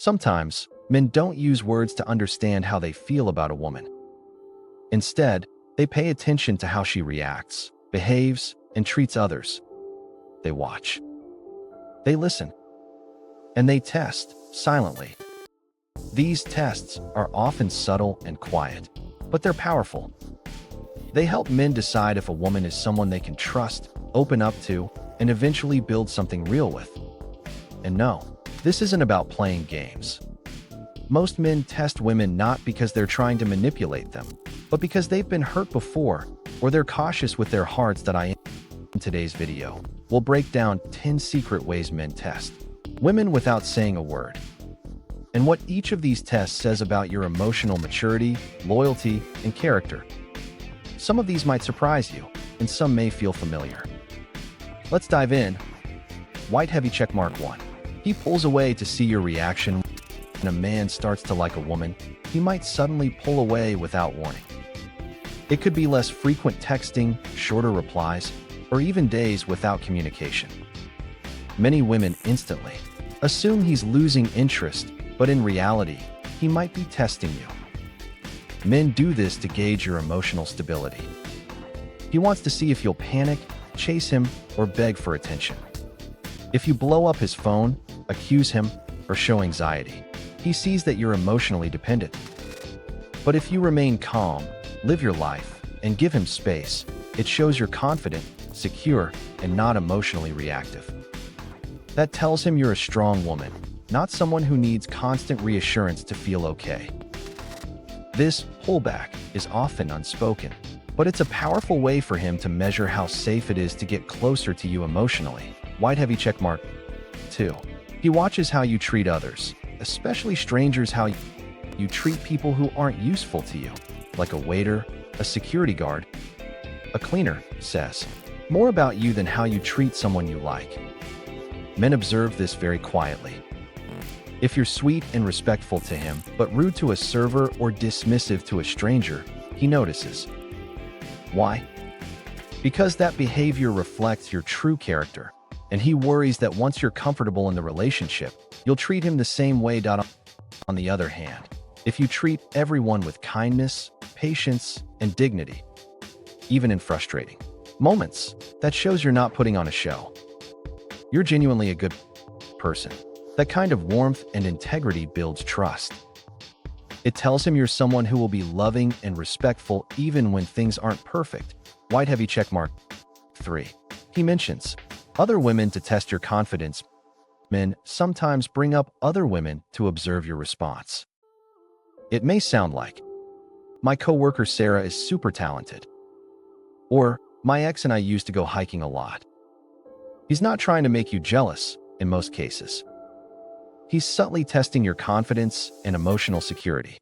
Sometimes, men don't use words to understand how they feel about a woman. Instead, they pay attention to how she reacts, behaves, and treats others. They watch. They listen. And they test, silently. These tests are often subtle and quiet, but they're powerful. They help men decide if a woman is someone they can trust, open up to, and eventually build something real with. And no, this isn't about playing games. Most men test women not because they're trying to manipulate them, but because they've been hurt before, or they're cautious with their hearts. In today's video, we'll break down 10 secret ways men test women without saying a word, and what each of these tests says about your emotional maturity, loyalty, and character. Some of these might surprise you, and some may feel familiar. Let's dive in. White heavy checkmark 1. He pulls away to see your reaction. When a man starts to like a woman, he might suddenly pull away without warning. It could be less frequent texting, shorter replies, or even days without communication. Many women instantly assume he's losing interest, but in reality, he might be testing you. Men do this to gauge your emotional stability. He wants to see if you'll panic, chase him, or beg for attention. If you blow up his phone, accuse him, or show anxiety, he sees that you're emotionally dependent. But if you remain calm, live your life, and give him space, it shows you're confident, secure, and not emotionally reactive. That tells him you're a strong woman, not someone who needs constant reassurance to feel okay. This pullback is often unspoken, but it's a powerful way for him to measure how safe it is to get closer to you emotionally. White heavy checkmark 2. He watches how you treat others, especially strangers. How you treat people who aren't useful to you, like a waiter, a security guard, a cleaner, says more about you than how you treat someone you like. Men observe this very quietly. If you're sweet and respectful to him, but rude to a server or dismissive to a stranger, he notices. Why? Because that behavior reflects your true character, and he worries that once you're comfortable in the relationship, you'll treat him the same way. On the other hand, if you treat everyone with kindness, patience, and dignity, even in frustrating moments, that shows you're not putting on a show. You're genuinely a good person. That kind of warmth and integrity builds trust. It tells him you're someone who will be loving and respectful even when things aren't perfect. White heavy checkmark 3. He mentions other women to test your confidence. Men sometimes bring up other women to observe your response. It may sound like, my coworker Sarah is super talented, or my ex and I used to go hiking a lot. He's not trying to make you jealous in most cases. He's subtly testing your confidence and emotional security.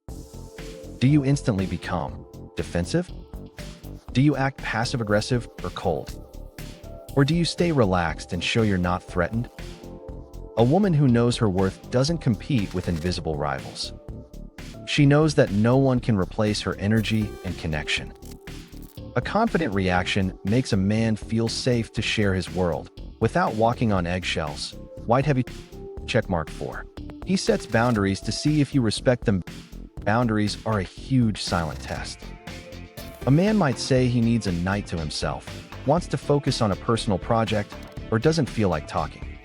Do you instantly become defensive? Do you act passive-aggressive or cold? Or do you stay relaxed and show you're not threatened? A woman who knows her worth doesn't compete with invisible rivals. She knows that no one can replace her energy and connection. A confident reaction makes a man feel safe to share his world without walking on eggshells. White heavy checkmark 4. He sets boundaries to see if you respect them. Boundaries are a huge silent test. A man might say he needs a night to himself, wants to focus on a personal project, or doesn't feel like talking.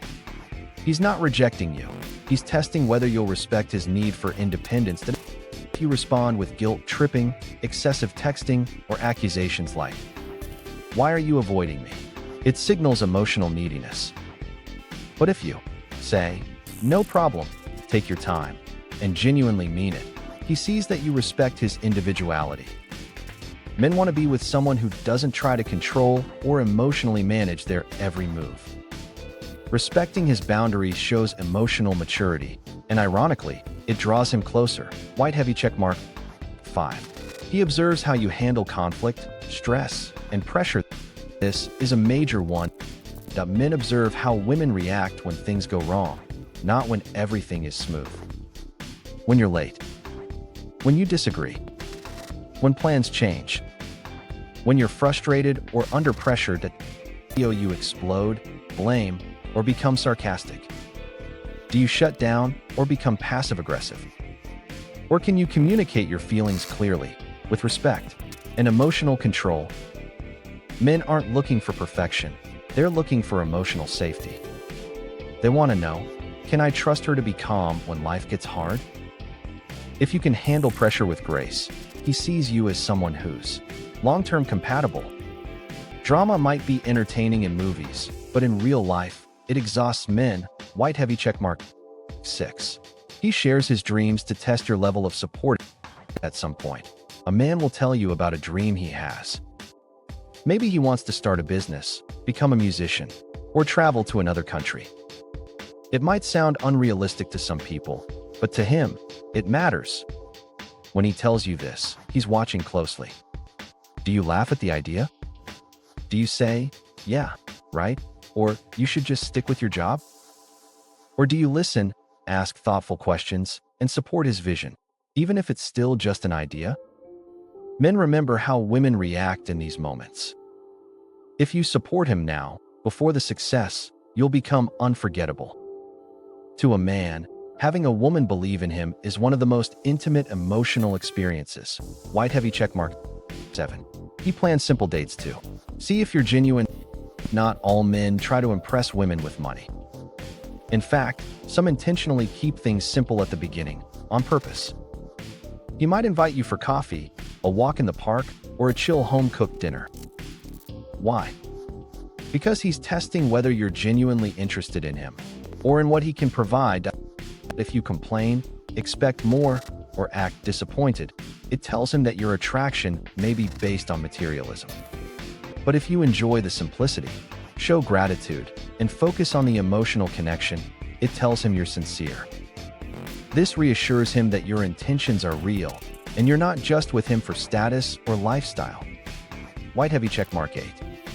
He's not rejecting you. He's testing whether you'll respect his need for independence. If you respond with guilt-tripping, excessive texting, or accusations like, "Why are you avoiding me?" it signals emotional neediness. But if you say, "No problem, take your time," and genuinely mean it, he sees that you respect his individuality. Men want to be with someone who doesn't try to control or emotionally manage their every move. Respecting his boundaries shows emotional maturity, and ironically, it draws him closer. White heavy checkmark 5. He observes how you handle conflict, stress, and pressure. This is a major one. Men observe how women react when things go wrong, not when everything is smooth. When you're late. When you disagree. When plans change. When you're frustrated or under pressure to you explode, blame, or become sarcastic. Do you shut down or become passive-aggressive? Or can you communicate your feelings clearly, with respect and emotional control? Men aren't looking for perfection. They're looking for emotional safety. They want to know, can I trust her to be calm when life gets hard? If you can handle pressure with grace, he sees you as someone who's long-term compatible. Drama might be entertaining in movies, but in real life, it exhausts men. White heavy checkmark. 6. He shares his dreams to test your level of support. At some point, a man will tell you about a dream he has. Maybe he wants to start a business, become a musician, or travel to another country. It might sound unrealistic to some people, but to him, it matters. When he tells you this, he's watching closely. Do you laugh at the idea? Do you say, yeah, right? Or you should just stick with your job? Or do you listen, ask thoughtful questions, and support his vision, even if it's still just an idea? Men remember how women react in these moments. If you support him now, before the success, you'll become unforgettable. To a man, having a woman believe in him is one of the most intimate emotional experiences. White heavy checkmark. 7. He plans simple dates too. See if you're genuine. Not all men try to impress women with money. In fact, some intentionally keep things simple at the beginning, on purpose. He might invite you for coffee, a walk in the park, or a chill home-cooked dinner. Why? Because he's testing whether you're genuinely interested in him, or in what he can provide. If you complain, expect more, or act disappointed, it tells him that your attraction may be based on materialism. But if you enjoy the simplicity, show gratitude, and focus on the emotional connection, it tells him you're sincere. This reassures him that your intentions are real, and you're not just with him for status or lifestyle. White heavy checkmark. 8.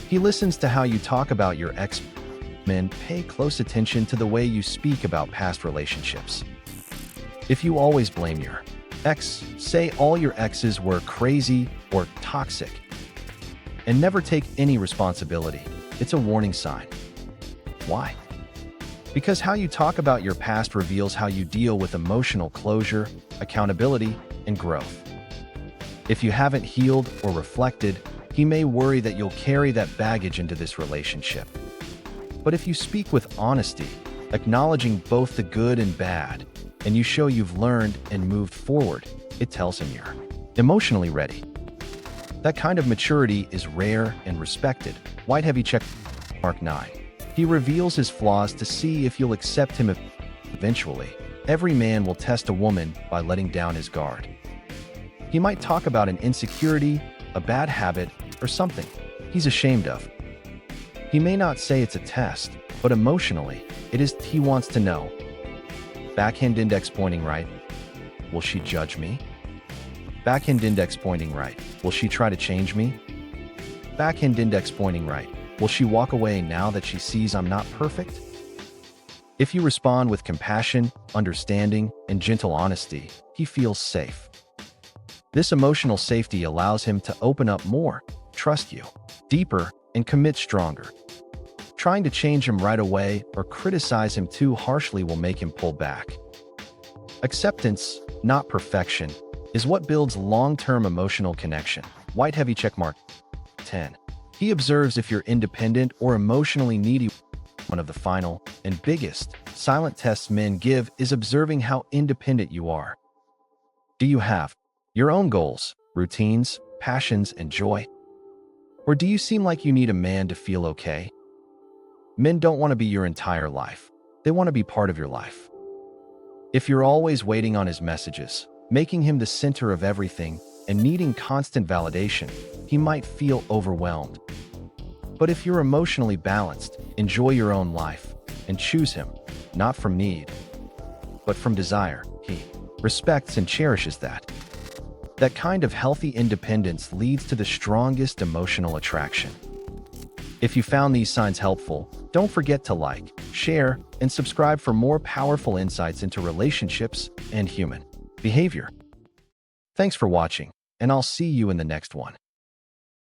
He listens to how you talk about your ex. Men pay close attention to the way you speak about past relationships. If you always blame your ex, say all your exes were crazy or toxic, and never take any responsibility, it's a warning sign. Why? Because how you talk about your past reveals how you deal with emotional closure, accountability, and growth. If you haven't healed or reflected, he may worry that you'll carry that baggage into this relationship. But if you speak with honesty, acknowledging both the good and bad, and you show you've learned and moved forward, it tells him you're emotionally ready. That kind of maturity is rare and respected. White heavy checkmark. 9. He reveals his flaws to see if you'll accept him. Eventually, every man will test a woman by letting down his guard. He might talk about an insecurity, a bad habit, or something he's ashamed of. He may not say it's a test, but emotionally, it is. He wants to know. Backhand index pointing right. Will she judge me? Backhand index pointing right. Will she try to change me? Backhand index pointing right. Will she walk away now that she sees I'm not perfect? If you respond with compassion, understanding, and gentle honesty, he feels safe. This emotional safety allows him to open up more, trust you deeper, and commit stronger. Trying to change him right away or criticize him too harshly will make him pull back. Acceptance, not perfection, is what builds long-term emotional connection. White heavy checkmark. 10. He observes if you're independent or emotionally needy. One of the final and biggest silent tests men give is observing how independent you are. Do you have your own goals, routines, passions, and joy? Or do you seem like you need a man to feel okay? Men don't want to be your entire life. They want to be part of your life. If you're always waiting on his messages, making him the center of everything, and needing constant validation, he might feel overwhelmed. But if you're emotionally balanced, enjoy your own life, and choose him, not from need, but from desire, he respects and cherishes that. That kind of healthy independence leads to the strongest emotional attraction. If you found these signs helpful, don't forget to like, share, and subscribe for more powerful insights into relationships and human behavior. Thanks for watching, and I'll see you in the next one.